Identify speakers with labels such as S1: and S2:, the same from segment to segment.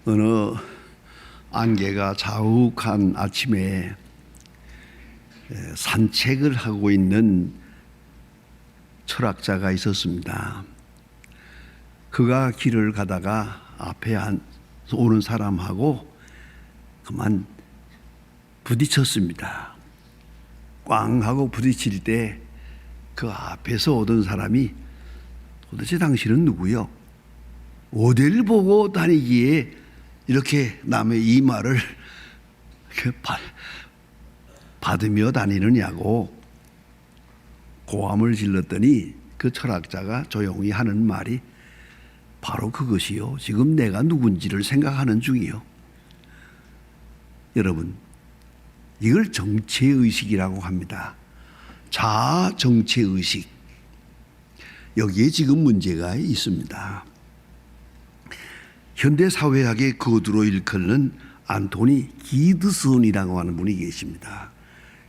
S1: 어느 안개가 자욱한 아침에 산책을 하고 있는 철학자가 있었습니다. 그가 길을 가다가 앞에 오는 사람하고 그만 부딪혔습니다. 꽝 하고 부딪힐 때 그 앞에서 오던 사람이 도대체 당신은 누구요? 어디를 보고 다니기에 이렇게 남의 이마를 받으며 다니느냐고 고함을 질렀더니 그 철학자가 조용히 하는 말이 바로 그것이요. 지금 내가 누군지를 생각하는 중이요. 여러분, 이걸 정체의식이라고 합니다. 자아 정체의식. 여기에 지금 문제가 있습니다. 현대사회학의 거두로 일컫는 안토니 기드슨이라고 하는 분이 계십니다.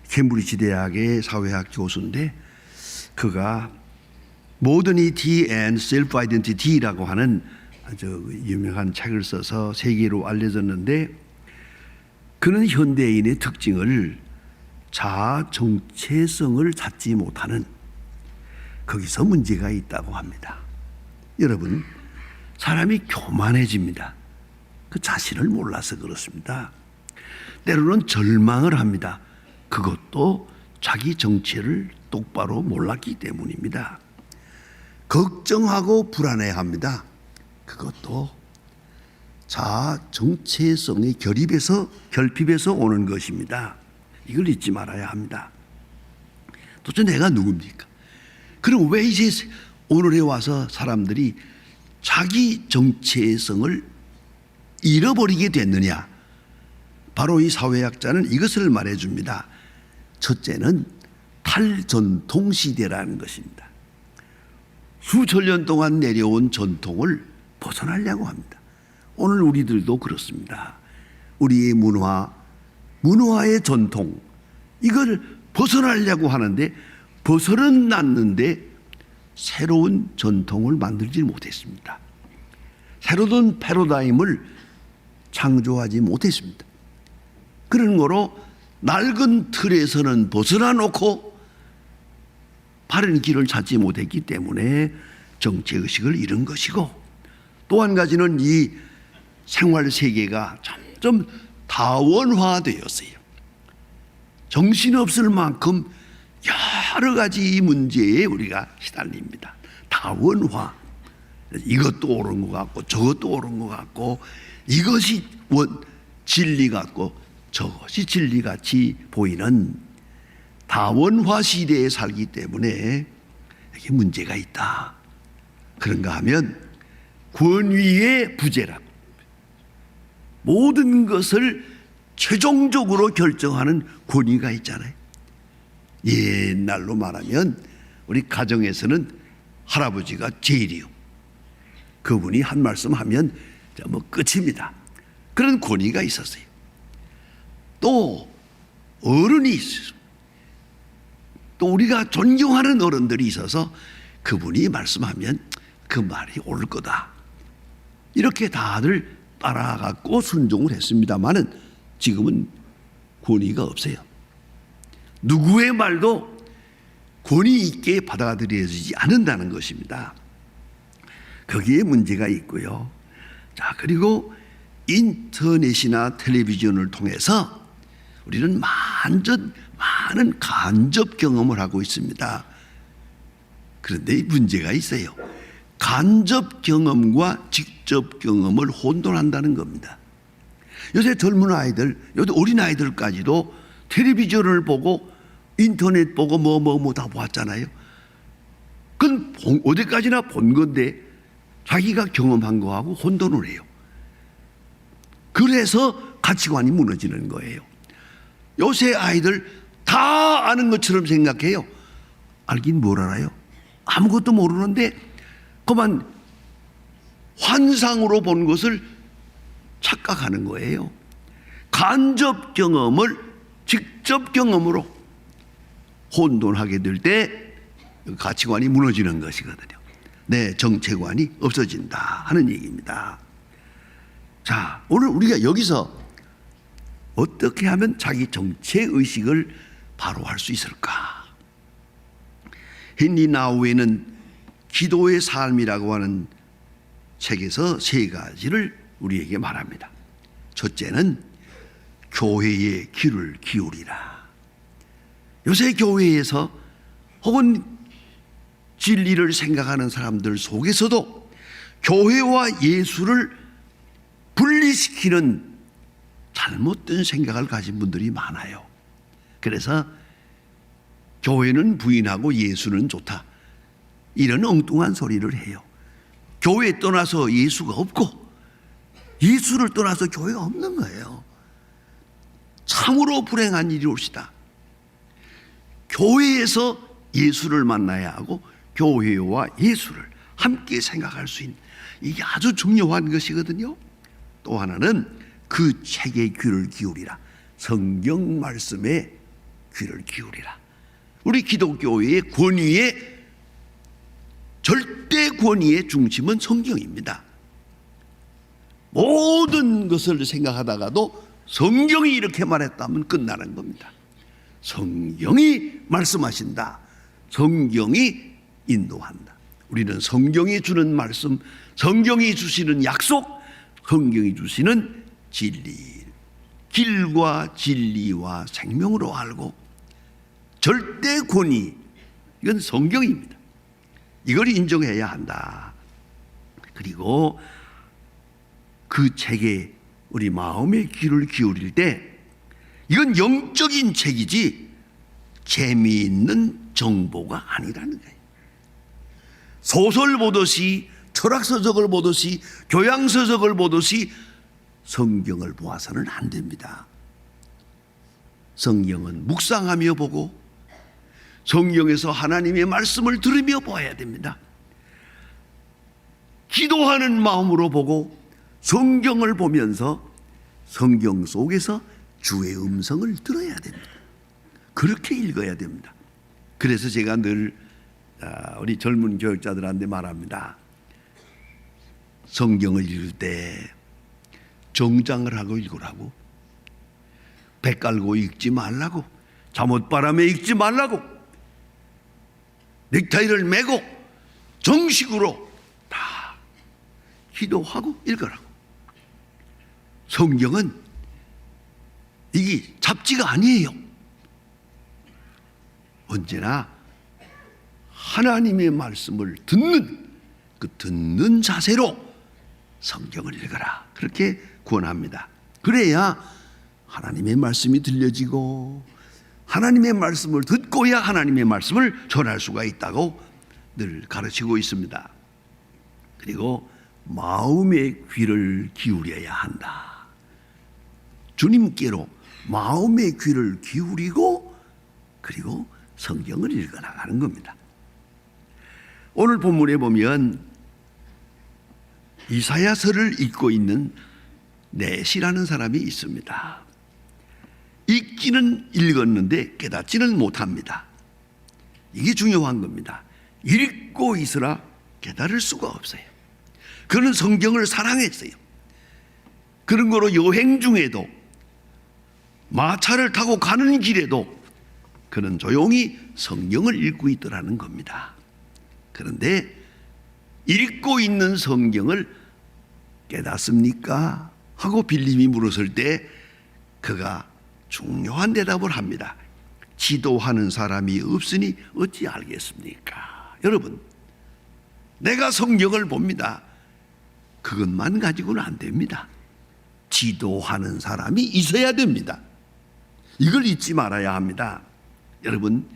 S1: 캠브리지 대학의 사회학 교수인데 그가 Modernity and Self-Identity라고 하는 아주 유명한 책을 써서 세계로 알려졌는데 그는 현대인의 특징을 자아 정체성을 찾지 못하는 거기서 문제가 있다고 합니다. 여러분, 사람이 교만해집니다. 그 자신을 몰라서 그렇습니다. 때로는 절망을 합니다. 그것도 자기 정체를 똑바로 몰랐기 때문입니다. 걱정하고 불안해합니다. 그것도 자아 정체성의 결핍에서 오는 것입니다. 이걸 잊지 말아야 합니다. 도대체 내가 누굽니까? 그리고 왜 이제 오늘에 와서 사람들이 자기 정체성을 잃어버리게 됐느냐? 바로 이 사회학자는 이것을 말해줍니다. 첫째는 탈전통 시대라는 것입니다. 수천 년 동안 내려온 전통을 벗어나려고 합니다. 오늘 우리들도 그렇습니다. 우리의 문화의 전통, 이걸 벗어나려고 하는데 벗어는 났는데 새로운 전통을 만들지 못했습니다. 새로운 패러다임을 창조하지 못했습니다. 그런 거로 낡은 틀에서는 벗어나 놓고 바른 길을 찾지 못했기 때문에 정체의식을 잃은 것이고, 또 한 가지는 이 생활 세계가 점점 다원화되었어요. 정신없을 만큼 여러 가지 문제에 우리가 시달립니다. 다원화. 이것도 옳은 것 같고 저것도 옳은 것 같고 이것이 진리 같고 저것이 진리같이 보이는 다원화 시대에 살기 때문에 이게 문제가 있다. 그런가 하면 권위의 부재라고, 모든 것을 최종적으로 결정하는 권위가 있잖아요. 옛날로 말하면 우리 가정에서는 할아버지가 제일이요. 그분이 한 말씀 하면 뭐 끝입니다. 그런 권위가 있었어요. 또 어른이 있어요. 또 우리가 존경하는 어른들이 있어서 그분이 말씀하면 그 말이 옳을 거다. 이렇게 다들 따라갔고 순종을 했습니다마는 지금은 권위가 없어요. 누구의 말도 권위 있게 받아들여지지 않는다는 것입니다. 거기에 문제가 있고요. 자, 그리고 인터넷이나 텔레비전을 통해서 우리는 많은 간접 경험을 하고 있습니다. 그런데 문제가 있어요. 간접 경험과 직접 경험을 혼돈한다는 겁니다. 요새 젊은 아이들, 요새 어린 아이들까지도 텔레비전을 보고 인터넷 보고 뭐 다 보았잖아요. 그건 어디까지나 본 건데 자기가 경험한 거하고 혼돈을 해요. 그래서 가치관이 무너지는 거예요. 요새 아이들 다 아는 것처럼 생각해요. 알긴 뭘 알아요? 아무것도 모르는데 그만 환상으로 본 것을 착각하는 거예요. 간접 경험을 직접 경험으로 혼돈하게 될 때 가치관이 무너지는 것이거든요. 내 정체관이 없어진다 하는 얘기입니다. 자, 오늘 우리가 여기서 어떻게 하면 자기 정체의식을 바로 할 수 있을까? 헨리 나우에는 기도의 삶이라고 하는 책에서 세 가지를 우리에게 말합니다. 첫째는 교회의 귀를 기울이라. 요새 교회에서 혹은 진리를 생각하는 사람들 속에서도 교회와 예수를 분리시키는 잘못된 생각을 가진 분들이 많아요. 그래서 교회는 부인하고 예수는 좋다, 이런 엉뚱한 소리를 해요. 교회 떠나서 예수가 없고 예수를 떠나서 교회가 없는 거예요. 참으로 불행한 일이 옳시다. 교회에서 예수를 만나야 하고 교회와 예수를 함께 생각할 수 있는, 이게 아주 중요한 것이거든요. 또 하나는 그 책의 귀를 기울이라. 성경 말씀에 귀를 기울이라. 우리 기독교의 권위의 절대 권위의 중심은 성경입니다. 모든 것을 생각하다가도 성경이 이렇게 말했다면 끝나는 겁니다. 성경이 말씀하신다. 성경이 인도한다. 우리는 성경이 주는 말씀, 성경이 주시는 약속, 성경이 주시는 진리, 길과 진리와 생명으로 알고 절대 권위, 이건 성경입니다. 이걸 인정해야 한다. 그리고 그 책에 우리 마음의 귀를 기울일 때 이건 영적인 책이지 재미있는 정보가 아니라는 거예요. 소설 보듯이, 철학서적을 보듯이, 교양서적을 보듯이 성경을 보아서는 안 됩니다. 성경은 묵상하며 보고 성경에서 하나님의 말씀을 들으며 보아야 됩니다. 기도하는 마음으로 보고 성경을 보면서 성경 속에서 주의 음성을 들어야 됩니다. 그렇게 읽어야 됩니다. 그래서 제가 늘 우리 젊은 교육자들한테 말합니다. 성경을 읽을 때 정장을 하고 읽으라고, 배 깔고 읽지 말라고, 잠옷바람에 읽지 말라고, 넥타이를 메고 정식으로 다 기도하고 읽으라고. 성경은 이게 잡지가 아니에요. 언제나 하나님의 말씀을 듣는 그 듣는 자세로 성경을 읽어라, 그렇게 권합니다. 그래야 하나님의 말씀이 들려지고 하나님의 말씀을 듣고야 하나님의 말씀을 전할 수가 있다고 늘 가르치고 있습니다. 그리고 마음의 귀를 기울여야 한다. 주님께로 마음의 귀를 기울이고 그리고 성경을 읽어나가는 겁니다. 오늘 본문에 보면 이사야서를 읽고 있는 넷이라는 사람이 있습니다. 읽기는 읽었는데 깨닫지는 못합니다. 이게 중요한 겁니다. 읽고 있으라 깨달을 수가 없어요. 그는 성경을 사랑했어요. 그런 거로 여행 중에도 마차를 타고 가는 길에도 그는 조용히 성경을 읽고 있더라는 겁니다. 그런데 읽고 있는 성경을 깨닫습니까? 하고 빌림이 물었을 때 그가 중요한 대답을 합니다. 지도하는 사람이 없으니 어찌 알겠습니까? 여러분, 내가 성경을 봅니다. 그것만 가지고는 안 됩니다. 지도하는 사람이 있어야 됩니다. 이걸 잊지 말아야 합니다. 여러분,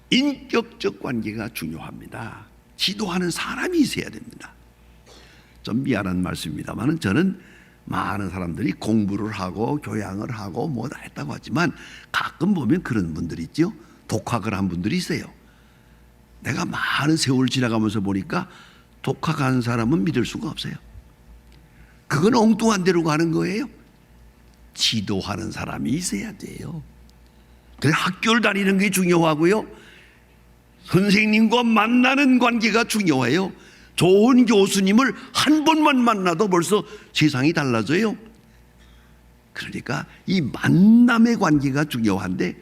S1: 인격적 관계가 중요합니다. 지도하는 사람이 있어야 됩니다. 좀 미안한 말씀입니다만 저는 많은 사람들이 공부를 하고 교양을 하고 뭐다 했다고 하지만 가끔 보면 그런 분들이 있죠. 독학을 한 분들이 있어요. 내가 많은 세월 지나가면서 보니까 독학한 사람은 믿을 수가 없어요. 그건 엉뚱한 데로 가는 거예요. 지도하는 사람이 있어야 돼요. 그래서 학교를 다니는 게 중요하고요. 선생님과 만나는 관계가 중요해요. 좋은 교수님을 한 번만 만나도 벌써 세상이 달라져요. 그러니까 이 만남의 관계가 중요한데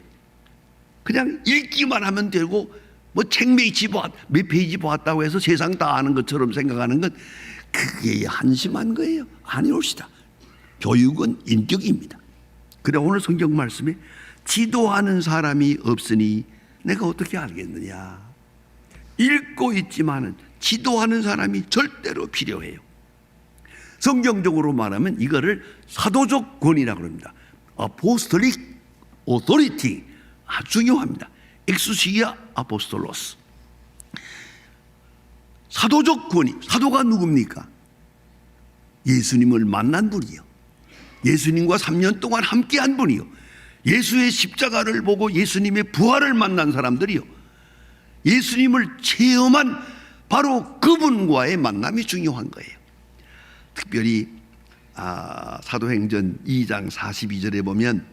S1: 그냥 읽기만 하면 되고 뭐 책 몇 페이지 보았다고 해서 세상 다 아는 것처럼 생각하는 건 그게 한심한 거예요. 아니옵시다. 교육은 인격입니다. 그래 오늘 성경 말씀에 지도하는 사람이 없으니 내가 어떻게 알겠느냐. 읽고 있지만은 지도하는 사람이 절대로 필요해요. 성경적으로 말하면 이거를 사도적 권위라고 합니다. Apostolic authority 아주 중요합니다. 엑수시아 아포스톨로스. 사도적 권위. 사도가 누굽니까? 예수님을 만난 분이요. 예수님과 3년 동안 함께한 분이요. 예수의 십자가를 보고 예수님의 부활을 만난 사람들이요. 예수님을 체험한 바로 그분과의 만남이 중요한 거예요. 특별히 사도행전 2장 42절에 보면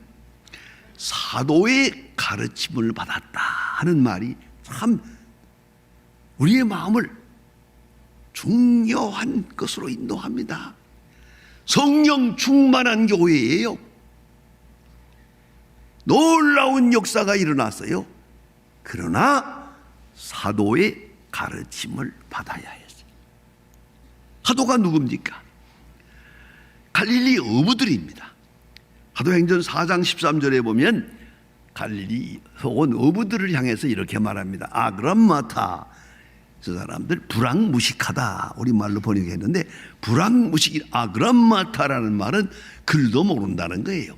S1: 사도의 가르침을 받았다 하는 말이 참 우리의 마음을 중요한 것으로 인도합니다. 성령 충만한 교회예요. 놀라운 역사가 일어났어요. 그러나 사도의 가르침을 받아야 했어요. 사도가 누굽니까? 갈릴리 어부들입니다. 사도행전 4장 13절에 보면 갈릴리에서 온 어부들을 향해서 이렇게 말합니다. 아그람마타. 저 사람들 불황무식하다. 우리말로 번역했는데 불황무식이 아그람마타라는 말은 글도 모른다는 거예요.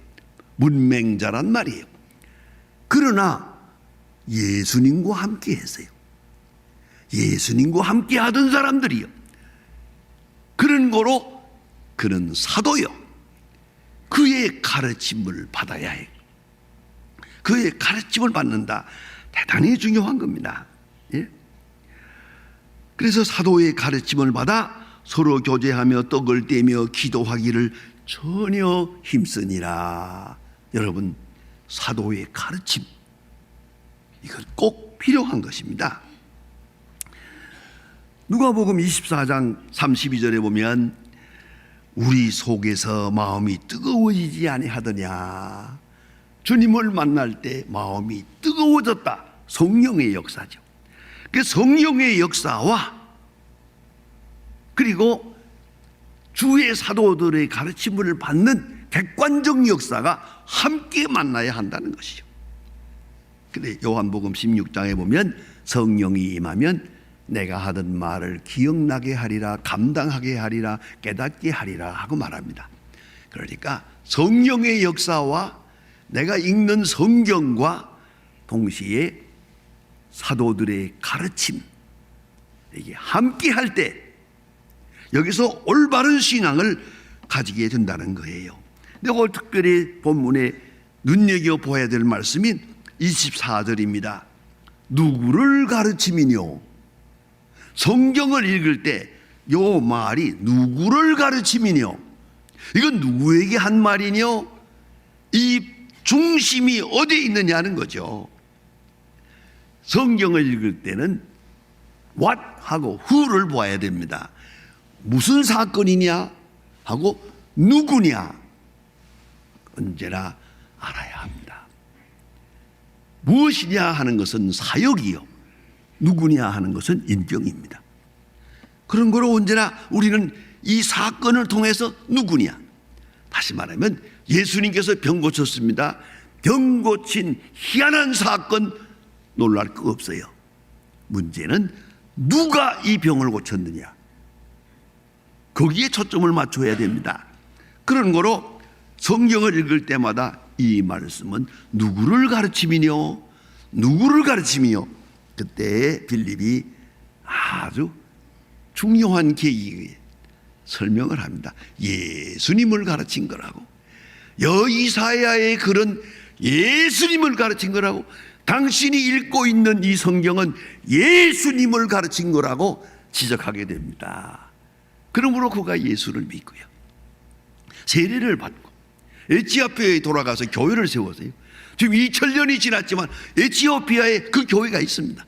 S1: 문맹자란 말이에요. 그러나 예수님과 함께 했어요. 예수님과 함께 하던 사람들이요. 그런 거로 그는 사도요. 그의 가르침을 받아야 해. 그의 가르침을 받는다. 대단히 중요한 겁니다. 예? 그래서 사도의 가르침을 받아 서로 교제하며 떡을 떼며 기도하기를 전혀 힘쓰니라. 여러분, 사도의 가르침 이건 꼭 필요한 것입니다. 누가복음 24장 32절에 보면 우리 속에서 마음이 뜨거워지지 아니하더냐. 주님을 만날 때 마음이 뜨거워졌다. 성령의 역사죠. 그 성령의 역사와 그리고 주의 사도들의 가르침을 받는 객관적 역사가 함께 만나야 한다는 것이죠. 근데 요한복음 16장에 보면 성령이 임하면 내가 하던 말을 기억나게 하리라, 감당하게 하리라, 깨닫게 하리라 하고 말합니다. 그러니까 성령의 역사와 내가 읽는 성경과 동시에 사도들의 가르침 이게 함께 할 때 여기서 올바른 신앙을 가지게 된다는 거예요. 근데 오늘 특별히 본문에 눈여겨보아야 될 말씀인 24절입니다. 누구를 가르치미뇨? 성경을 읽을 때 요 말이 누구를 가르치미뇨? 이건 누구에게 한 말이뇨? 이 중심이 어디에 있느냐는 거죠. 성경을 읽을 때는 what 하고 who를 보아야 됩니다. 무슨 사건이냐 하고 누구냐 언제나 알아야 합니다. 무엇이냐 하는 것은 사역이요, 누구냐 하는 것은 인격입니다. 그런 거로 언제나 우리는 이 사건을 통해서 누구냐, 다시 말하면 예수님께서 병 고쳤습니다. 병 고친 희한한 사건 놀랄 거 없어요. 문제는 누가 이 병을 고쳤느냐, 거기에 초점을 맞춰야 됩니다. 그런 거로 성경을 읽을 때마다 이 말씀은 누구를 가르치미뇨, 누구를 가르치미뇨. 그때 빌립이 아주 중요한 계기에 설명을 합니다. 예수님을 가르친 거라고. 여이사야의 글은 예수님을 가르친 거라고. 당신이 읽고 있는 이 성경은 예수님을 가르친 거라고 지적하게 됩니다. 그러므로 그가 예수를 믿고요, 세례를 받고 에티오피아에 돌아가서 교회를 세웠어요. 지금 2000년이 지났지만 에티오피아에 그 교회가 있습니다.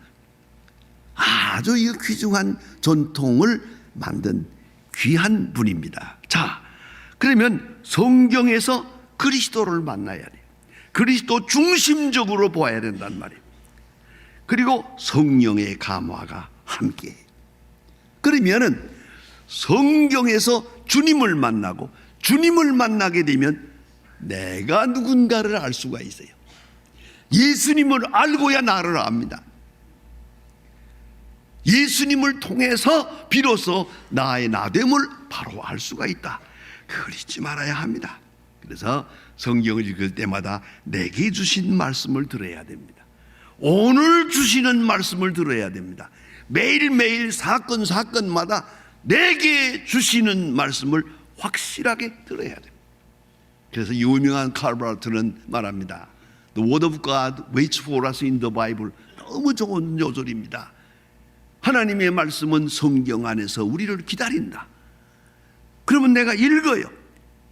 S1: 아주 귀중한 전통을 만든 귀한 분입니다. 자, 그러면 성경에서 그리스도를 만나야 돼요. 그리스도 중심적으로 보아야 된단 말이에요. 그리고 성령의 감화가 함께. 그러면은 성경에서 주님을 만나고 주님을 만나게 되면 내가 누군가를 알 수가 있어요. 예수님을 알고야 나를 압니다. 예수님을 통해서 비로소 나의 나됨을 바로 알 수가 있다. 그걸 잊지 말아야 합니다. 그래서 성경을 읽을 때마다 내게 주신 말씀을 들어야 됩니다. 오늘 주시는 말씀을 들어야 됩니다. 매일매일 사건마다 내게 주시는 말씀을 확실하게 들어야 됩니다. 그래서 유명한 칼바르트는 말합니다. The word of God waits for us in the Bible. 너무 좋은 요절입니다. 하나님의 말씀은 성경 안에서 우리를 기다린다. 그러면 내가 읽어요.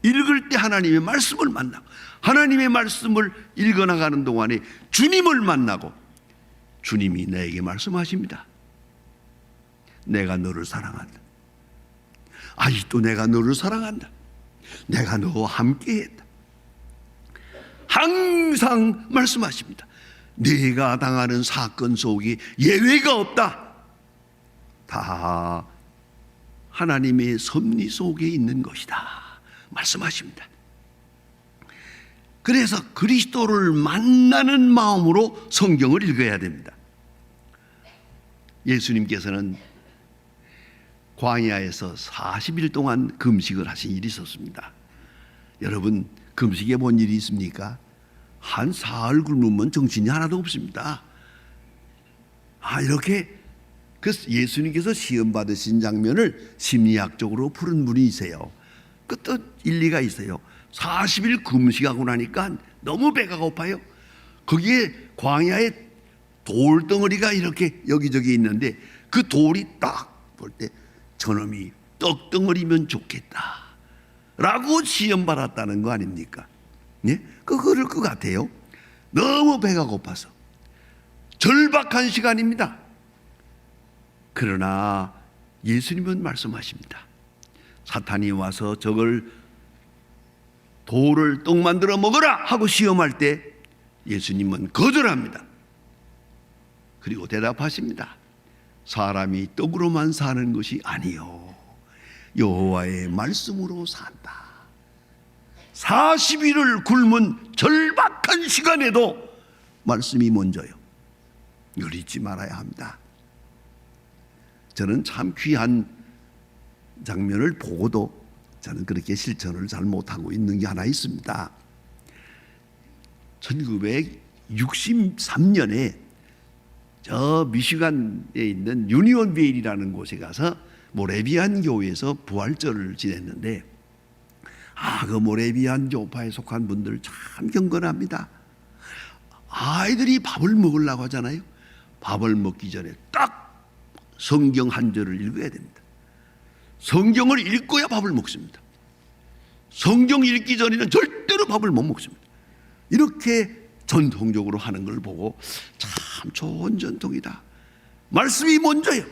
S1: 읽을 때 하나님의 말씀을 만나고, 하나님의 말씀을 읽어나가는 동안에 주님을 만나고, 주님이 나에게 말씀하십니다. 내가 너를 사랑한다. 아직도 내가 너를 사랑한다. 내가 너와 함께했다. 항상 말씀하십니다. 네가 당하는 사건 속에 예외가 없다. 다 하나님의 섭리 속에 있는 것이다 말씀하십니다. 그래서 그리스도를 만나는 마음으로 성경을 읽어야 됩니다. 예수님께서는 광야에서 40일 동안 금식을 하신 일이 있었습니다. 여러분, 금식에 본 일이 있습니까? 한 사흘 굶으면 정신이 하나도 없습니다. 이렇게 그 예수님께서 시험 받으신 장면을 심리학적으로 푸른 분이세요. 그것도 일리가 있어요. 40일 금식하고 나니까 너무 배가 고파요. 거기에 광야에 돌덩어리가 이렇게 여기저기 있는데 그 돌이 딱 볼 때 저놈이 떡덩어리면 좋겠다 라고 시험 받았다는 거 아닙니까? 예? 그럴 것 같아요. 너무 배가 고파서 절박한 시간입니다. 그러나 예수님은 말씀하십니다. 사탄이 와서 저걸 돌을 떡 만들어 먹어라 하고 시험할 때 예수님은 거절합니다. 그리고 대답하십니다. 사람이 떡으로만 사는 것이 아니요 여호와의 말씀으로 산다. 40일을 굶은 절박한 시간에도 말씀이 먼저요. 이걸 잊지 말아야 합니다. 저는 참 귀한 장면을 보고도 저는 그렇게 실천을 잘 못하고 있는 게 하나 있습니다. 1963년에 저 미시간에 있는 유니온베일이라는 곳에 가서 모래비안 교회에서 부활절을 지냈는데 그 모래비안 교파에 속한 분들 참 경건합니다. 아이들이 밥을 먹으려고 하잖아요. 밥을 먹기 전에 딱 성경 한 절을 읽어야 됩니다. 성경을 읽어야 밥을 먹습니다. 성경 읽기 전에는 절대로 밥을 못 먹습니다. 이렇게 전통적으로 하는 걸 보고 참 좋은 전통이다. 말씀이 먼저요.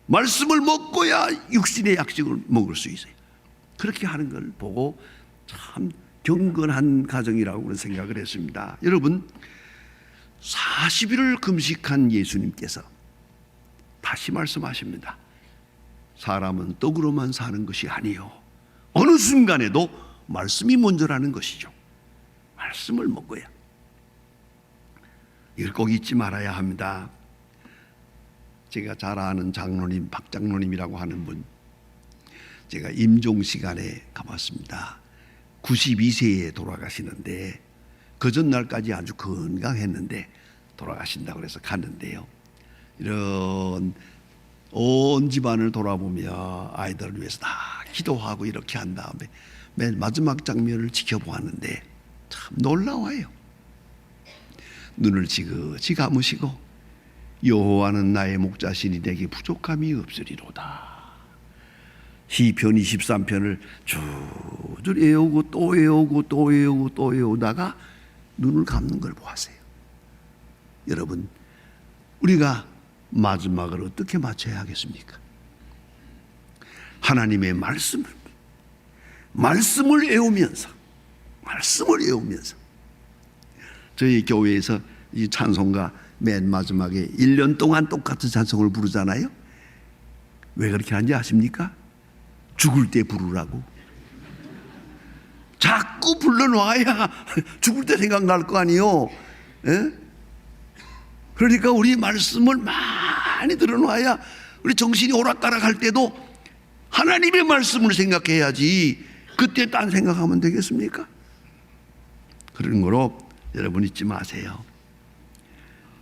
S1: 말씀을 먹고야 육신의 약식을 먹을 수 있어요. 그렇게 하는 걸 보고 참 경건한 가정이라고 생각을 했습니다. 여러분, 40일을 금식한 예수님께서 다시 말씀하십니다. 사람은 떡으로만 사는 것이 아니요 어느 순간에도 말씀이 먼저라는 것이죠. 말씀을 먹어야. 이걸 꼭 잊지 말아야 합니다. 제가 잘 아는 장로님, 박 장로님이라고 하는 분, 제가 임종 시간에 가봤습니다. 92세에 돌아가시는데 그 전날까지 아주 건강했는데 돌아가신다고 그래서 갔는데요. 이런 온 집안을 돌아보며 아이들을 위해서 다 기도하고 이렇게 한 다음에 맨 마지막 장면을 지켜보았는데 참 놀라워요. 눈을 지그시 감으시고 여호와는 나의 목자시니 내게 부족함이 없으리로다. 시편 23편을 쭉 외우고 또 외우고 또 외우고 또 외우다가 눈을 감는 걸 보았어요. 여러분, 우리가 마지막을 어떻게 맞춰야 하겠습니까? 하나님의 말씀을 외우면서 저희 교회에서 이 찬송가 맨 마지막에 1년 동안 똑같은 찬송을 부르잖아요. 왜 그렇게 하는지 아십니까? 죽을 때 부르라고. 자꾸 불러놔야 죽을 때 생각날 거 아니에요. 예? 그러니까 우리 말씀을 많이 들어놔야 우리 정신이 오락가락할 때도 하나님의 말씀을 생각해야지 그때 딴 생각하면 되겠습니까? 그런 거로 여러분 잊지 마세요.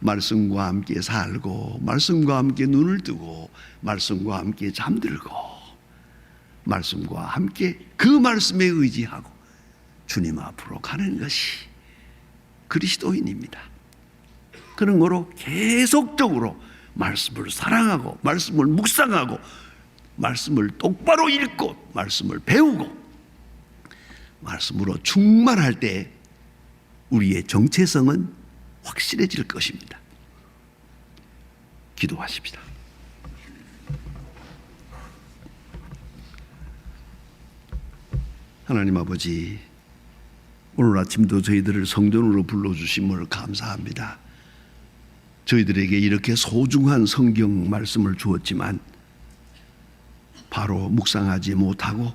S1: 말씀과 함께 살고 말씀과 함께 눈을 뜨고 말씀과 함께 잠들고 말씀과 함께 그 말씀에 의지하고 주님 앞으로 가는 것이 그리스도인입니다. 그런 거로 계속적으로 말씀을 사랑하고 말씀을 묵상하고 말씀을 똑바로 읽고 말씀을 배우고 말씀으로 충만할 때 우리의 정체성은 확실해질 것입니다. 기도하십시다. 하나님 아버지, 오늘 아침도 저희들을 성전으로 불러주심을 감사합니다. 저희들에게 이렇게 소중한 성경 말씀을 주었지만 바로 묵상하지 못하고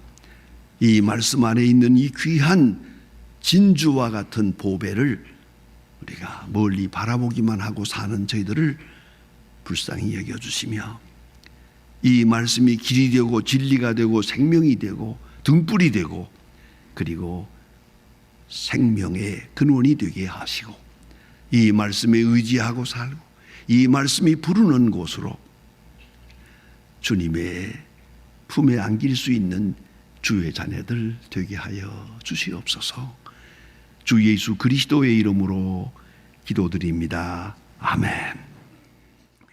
S1: 이 말씀 안에 있는 이 귀한 진주와 같은 보배를 우리가 멀리 바라보기만 하고 사는 저희들을 불쌍히 여겨주시며 이 말씀이 길이 되고 진리가 되고 생명이 되고 등불이 되고 그리고 생명의 근원이 되게 하시고 이 말씀에 의지하고 살고 이 말씀이 부르는 곳으로 주님의 품에 안길 수 있는 주의 자녀들 되게 하여 주시옵소서. 주 예수 그리스도의 이름으로 기도드립니다. 아멘.